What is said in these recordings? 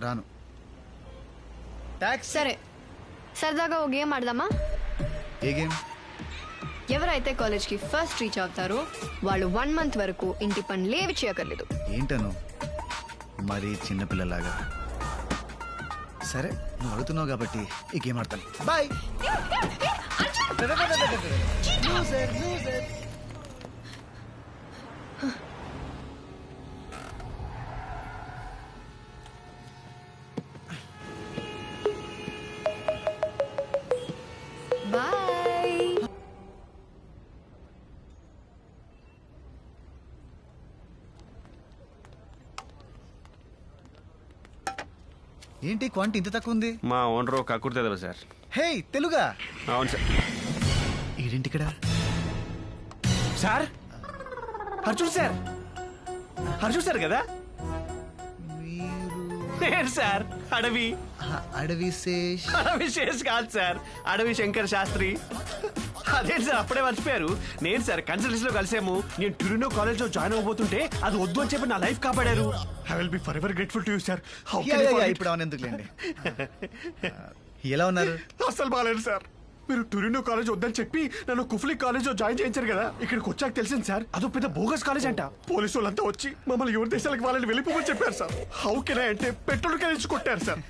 రాను. టాక్సీ. సరే సరదాగా ఓ గేమ్ ఆడదామా? ఏ గేమ్? ఎవరైతే కాలేజ్కి ఫస్ట్ రీచ్ అవుతారో వాళ్ళు 1 month వరకు ఇంటి పనులేవి చేయక్కర్లేదు. ఏంటను మరి చిన్నపిల్లలాగా? సరే నువ్వు అడుగుతున్నావు కాబట్టి ఈ గేమ్ ఆడతాను. బాయ్. బాయ్. ఏంటి క్వాంటి ఇంత తక్కువ ఉంది? మా ఓనర్ కక్కుర్తేదా సార్? హే తెలుగా? అవును సార్. ఏంటిక్కడ? సార్ హర్షుడు సార్, హర్షుడు సార్ కదా? నేను సార్ అడవి అడవి శేష్. అడవి శేష్ కాదు సార్, అడవి శంకర్ శాస్త్రి. అదేంటి సార్ అప్పుడే మర్చిపోయారు? నేను సార్ కన్సల్టెన్సీ లో కలిసాము. నేను టొరినో కాలేజ్ లో జాయిన్ అవ్వబోతుంటే అది వద్దు అని చెప్పి నా లైఫ్ కాపాడారు. I will be for ever grateful to you sir. ఇప్పుడు అవన్నీ ఎందుకులేండి. ఎలా ఉన్నారు? అసలు బాగాలేదు సార్. మీరు టొరినో కాలేజ్ వద్దని చెప్పి నన్ను కుఫ్లీ కాలేజ్ లో జాయిన్ చేయించారు కదా. ఇక్కడికి వచ్చాక తెలిసింది సార్ అదో పెద్ద బోగస్ కాలేజ్ అంట. పోలీసు వాళ్ళంతా వచ్చి మమ్మల్ని ఎవరి దేశాలకు వాళ్ళని వెళ్ళిపోమని చెప్పారు సార్. హౌ కెన్ ఐ అంటే పెట్రోల్ కలిసి కొట్టారు సార్.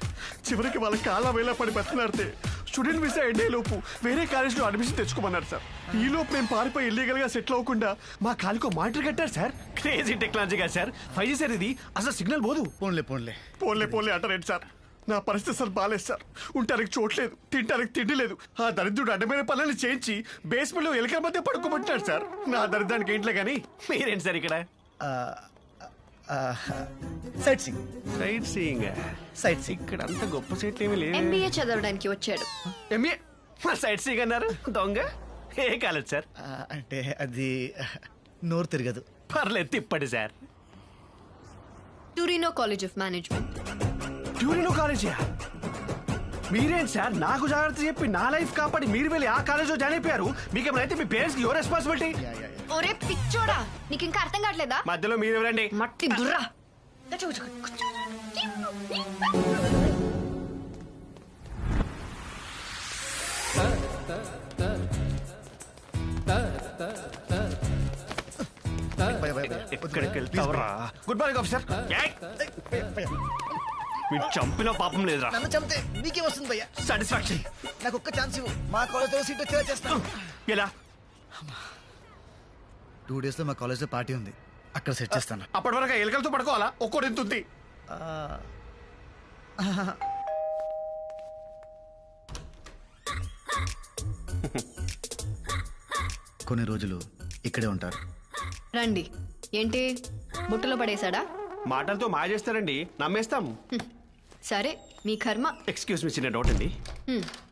చివరికి వాళ్ళ కాళ్ళ వేళ పడి బతికినాడితే స్టూడెంట్ వీసా ఎండే లోపు వేరే కాలేజ్ లో అడ్మిషన్ తెచ్చుకోమన్నారు సార్. ఈ లోపు మేము పారిపోయి ఇల్లీగల్ గా సెటిల్ అవ్వకుండా మా కాలికో మానిటర్ కట్టారు సార్. క్రేజీ టెక్నాలజీ కదా సార్. 5G సార్ ఇది. అసలు సిగ్నల్ పోదు. పోన్లే పోన్లే పోన్లే పోన్లే అంటారేంటి సార్? నా పరిస్థితి అసలు బాలేదు సార్. ఉండటానికి చోట్లేదు, తినడానికి తిండి లేదు. ఆ దరిద్రుడు అడ్డమైన పనులు చేయించి బేస్మెంట్ లో ఎలుకల మధ్య పడుకోమంటున్నాడు సార్. నా దరిద్రానికి ఇంట్లో కానీ మీరేంటి సార్ ఇక్కడ? Sight seeing. Sight seeing. Sight seeing. ఇక్కడ అంత గొప్ప సైట్లు ఏమీ లేవు. MBA చదవడానికి వచ్చాడు. ఎంఏ సైట్ సీయింగ్ అన్నారు దొంగ. ఏ కాలేదు సార్? అంటే అది నోరు తిరగదు. పర్లేదు తిప్పండి sir. Torino college of management. Torino college? మీరేంటి సార్ నాకు జాగ్రత్త చెప్పి నా లైఫ్ కాపాడి మీరు వెళ్ళి ఆ కాలేజ్లో జాయిన్ అయిపోయారు. మీకేమైతే మీ పేరెంట్స్ కి యువర్ రెస్పాన్సిబిలిటీ. ఒరే పిచ్చోడా, నీకు ఇంకా అర్థం కావట్లేదా? మధ్యలో మీరు ఎవరండి? మట్టి బుర్రా. ఎక్కడికి వెళ్తావరా? Good morning officer. మీరు చంపిన పాపం లేదురా. నన్ను చంపితే నీకేం వస్తుంది భయ్యా? సాటిస్ఫాక్షన్. నాకు ఒక్క ఛాన్స్ ఇవ్వు, మా కాలేజ్లో సీట్ వచ్చేలా చేస్తాను. ఎలా? 2 days లో మా కాలేజ్లో పార్టీ ఉంది, అక్కడ సెట్ చేస్తాను. అప్పటి వరకు ఎలుకలతో పడుకోవాలా? ఒక్కోటి ఎంత ఉంది? కొన్ని రోజులు ఇక్కడే ఉంటారు. రండి. ఏంటి బుట్టలో పడేశాడా? మాటలతో మాయ చేస్తారండి, నమ్మేస్తాం. సరే మీ కర్మ. ఎక్స్క్యూజ్ మీ, చిన్న డౌట్ అండి.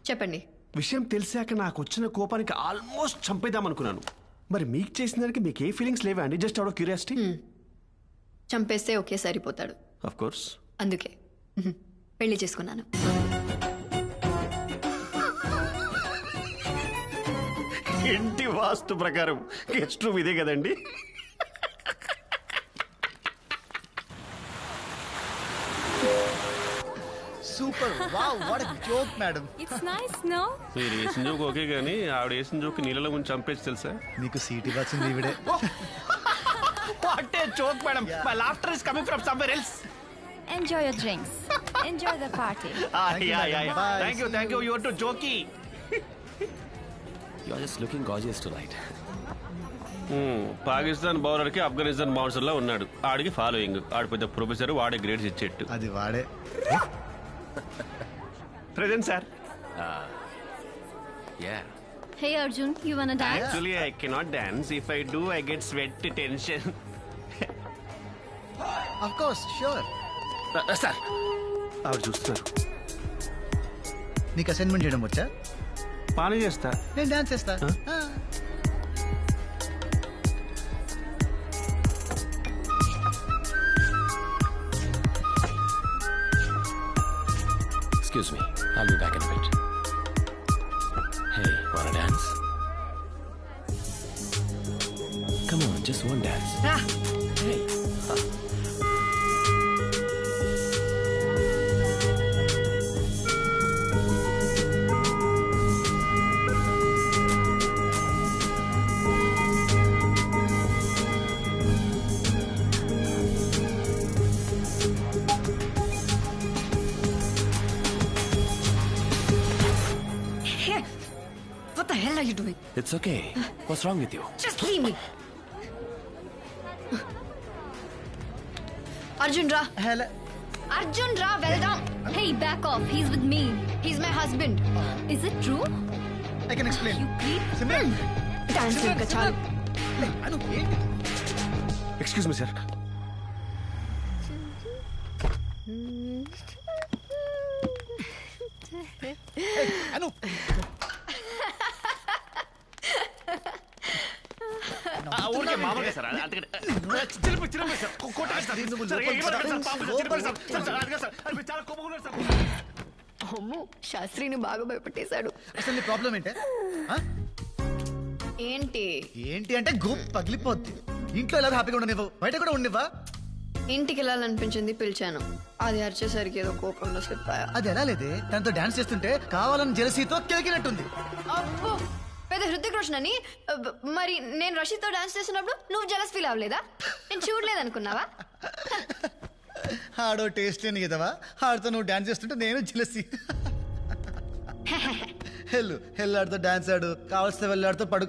చెప్పండి. విషయం తెలిసాక నాకు వచ్చిన కోపానికి ఆల్మోస్ట్ చంపేద్దాం అనుకున్నాను. మరి మీకు చేసిన దానికి మీకు ఏ ఫీలింగ్స్ లేవా అండి? Just out of curiosity. చంపేస్తే ఒకే సరిపోతాడు. Of course. అందుకే పెళ్లి చేసుకున్నాను. ఇంటి వాస్తు ప్రకారం గెస్ట్ రూమ్ ఇదే కదండి? Super. Wow, what a joke madam. It's nice no. మీరు వేసిన జోక్ ఓకే కానీ ఆవిడ వేసిన జోక్ నీళ్ళలో ముంచి చంపేసి తెలుసా? మీకు సీట్ ఇవ్వాల్సింది ఈవిడే. What a joke madam. My laughter is coming from somewhere else. Enjoy your drinks. Enjoy the party. Thank you. You are too jokey. You are just looking gorgeous tonight. Pakistan bowler కి Afghanistan bouncer లా ఉన్నాడు. ఆడికి following. ఆడు పెద్ద professor, వాడే grades ఇచ్చేట్టు. అది వాడే. Present sir. Yeah. Hey Arjun, you wanna dance? Actually, I cannot dance. If I do, I get sweat tension. Of course, sure. Sir ఆవిడ చూస్తున్నారు. నీకు అసైన్మెంట్ చేయడం వచ్చా? పానీ చేస్తా. నేను డాన్స్ చేస్తా. Excuse me. I'll be back in a bit. Hey, wanna dance? Come on, just one dance. రా. Hey. hell are you doing? It's okay. What's wrong with you? Just leave me. Arjun ra. Hello Arjun ra, వెళ్దాం. Hey, back off. He's with me. He's my husband. Is it true? I can explain You creep. Simran Dance ఇంకా చాలు. అను ఏంటి excuse me sir. అను ఊరికే మామూలుగా sir అందుకని చిరిపి sir కొట్టండి sir. నువ్వు sir, లోపలికి ఏమనకండి సార్, పద. పాపం సార్, చిరిపి సార్. సార్, సార్, అదిగా సార్, అది మీరు చాలా కోపంగా ఉన్నారు సార్. అమ్మో శాస్త్రిని బాగా భయపెట్టేశాడు. అసలు నీ ప్రాబ్లం ఏంటే ఆ? ఏంటి ఏంటి అంటే గూప్ పగిలిపోద్ది. ఇంట్లో ఎలా హ్యాపీగా ఉండనివ్వవు, బయట కూడా ఉండనివ్వా. ఇంటికి వెళ్ళాలనిపించింది, పిలిచాను. అది అరిచేసరికి ఏదో కోపంలో స్లిప్ అయ్యా. అది ఎలా లేదే, తనతో డాన్స్ చేస్తుంటే కావాలని జెలసీతో కెలికినట్టుంది. అబ్బో పెద్ద హృతిక్ రోషన్ అని. మరి నేను రషీద్తో డాన్స్ చేస్తున్నప్పుడు నువ్వు జలస్ ఫీల్ అవ్వలేదా? నేను చూడలేదనుకున్నావా? ఆడో టేస్ట్ లేని కదవా, ఆడితో నువ్వు డాన్స్ చేస్తుంటే నేను జెలసీ. హెల్ ఆడితో డాన్స్ ఆడు, కావాల్సిన వెళ్ళాడితో పడు.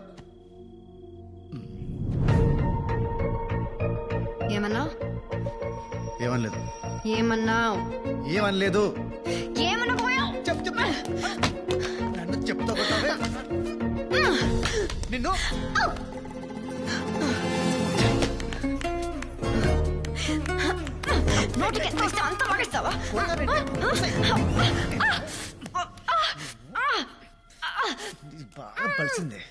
ఏమన్నా ఏమనలేదు, ఏమన్నావు? ఏమనలేదు. ఏమన్నా పోయావు? చెప్పు చెప్పు, నన్ను చెప్తా కొట్టావే నిన్ను. నోటికి ఎంత ఇస్తే అంత వాగేస్తావా? బాగా పలిసిందే.